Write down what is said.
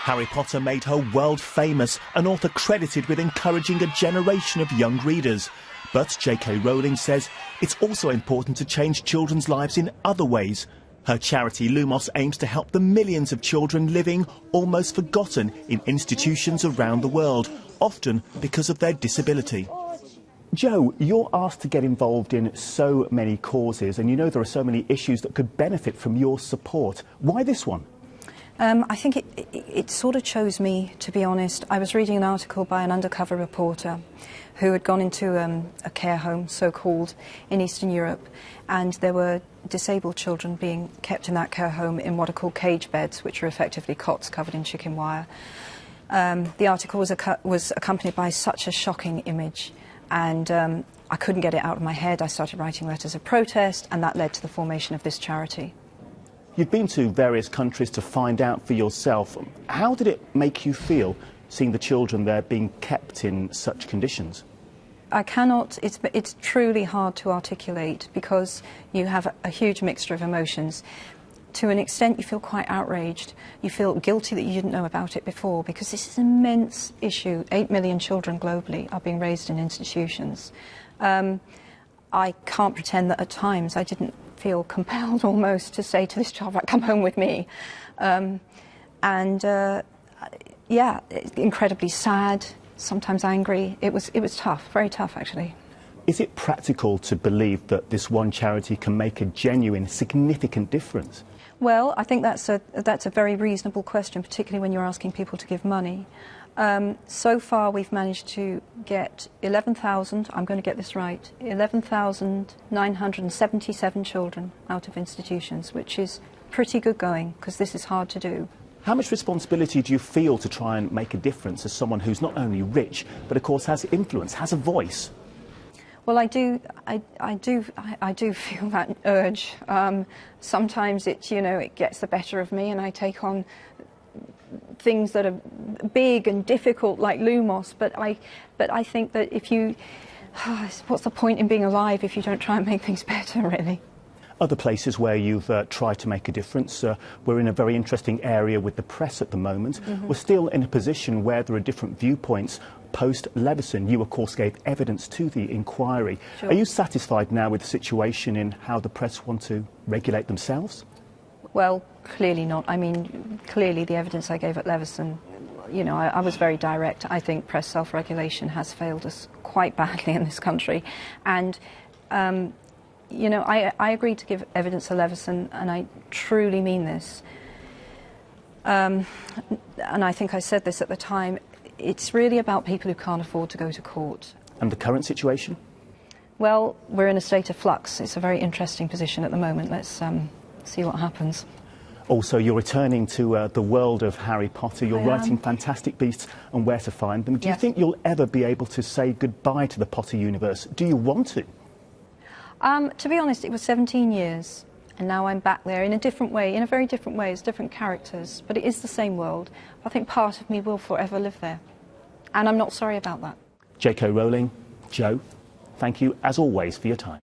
Harry Potter made her world famous, an author credited with encouraging a generation of young readers. But J.K. Rowling says it's also important to change children's lives in other ways. Her charity Lumos aims to help the millions of children living almost forgotten in institutions around the world, often because of their disability. Jo, you're asked to get involved in so many causes, and you know there are so many issues that could benefit from your support. Why this one? I think it sort of chose me, to be honest. I was reading an article by an undercover reporter who had gone into a care home, so-called, in Eastern Europe, and there were disabled children being kept in that care home in what are called cage beds, which are effectively cots covered in chicken wire. The article was accompanied by such a shocking image, and I couldn't get it out of my head. I started writing letters of protest, and that led to the formation of this charity. You've been to various countries to find out for yourself. How did it make you feel seeing the children there being kept in such conditions? I cannot, it's truly hard to articulate because you have a huge mixture of emotions. To an extent you feel quite outraged, you feel guilty that you didn't know about it before, because this is an immense issue. 8 million children globally are being raised in institutions. I can't pretend that at times I didn't feel compelled almost to say to this child, right, come home with me. Yeah, incredibly sad, sometimes angry. It was tough, very tough actually. Is it practical to believe that this one charity can make a genuine, significant difference? Well, I think that's a very reasonable question, particularly when you're asking people to give money. So far we've managed to get 11,000, I'm going to get this right, 11,977 children out of institutions, which is pretty good going, because this is hard to do. How much responsibility do you feel to try and make a difference as someone who's not only rich, but of course has influence, has a voice? Well, I do feel that urge. Sometimes it gets the better of me, and I take on things that are big and difficult, like Lumos. But I think that what's the point in being alive if you don't try and make things better, really? Other places where you've tried to make a difference, we're in a very interesting area with the press at the moment. We're still in a position where there are different viewpoints. Post-Leveson, you of course gave evidence to the inquiry. Sure. Are you satisfied now with the situation in how the press want to regulate themselves? Well, clearly not. I mean, clearly the evidence I gave at Leveson, I was very direct. I think press self-regulation has failed us quite badly in this country. And I agreed to give evidence at Leveson, and I truly mean this. And I think I said this at the time. It's really about people who can't afford to go to court. And the current situation? Well, we're in a state of flux. It's a very interesting position at the moment. Let's see what happens. Also, you're returning to the world of Harry Potter. You're writing fantastic beasts and where to find them. Do you think you'll ever be able to say goodbye to the Potter universe? Do you want to? To be honest, it was 17 years. And now I'm back there in a different way, in a very different way, as different characters. But it is the same world. I think part of me will forever live there. And I'm not sorry about that. J.K. Rowling, Jo, thank you as always for your time.